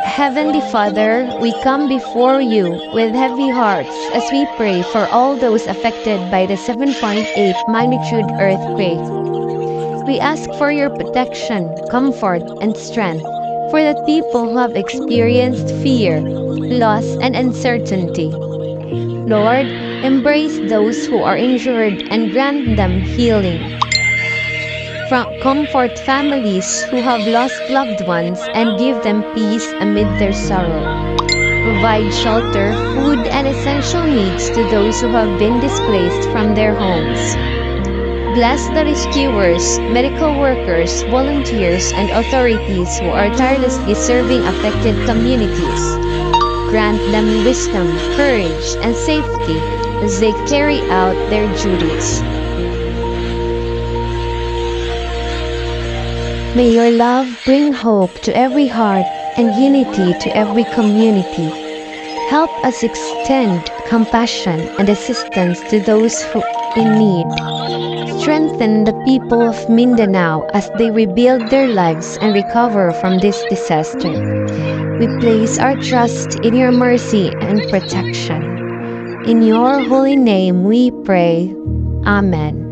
Heavenly Father, we come before you with heavy hearts as we pray for all those affected by the 7.8 magnitude earthquake. We ask for your protection, comfort, and strength for the people who have experienced fear, loss, and uncertainty. Lord, embrace those who are injured and grant them healing. Comfort families who have lost loved ones and give them peace amid their sorrow. Provide shelter, food, and essential needs to those who have been displaced from their homes. Bless the rescuers, medical workers, volunteers, and authorities who are tirelessly serving affected communities. Grant them wisdom, courage, and safety as they carry out their duties. May your love bring hope to every heart and unity to every community. Help us extend compassion and assistance to those who in need. Strengthen the people of Mindanao as they rebuild their lives and recover from this disaster. We place our trust in your mercy and protection. In your holy name we pray. Amen.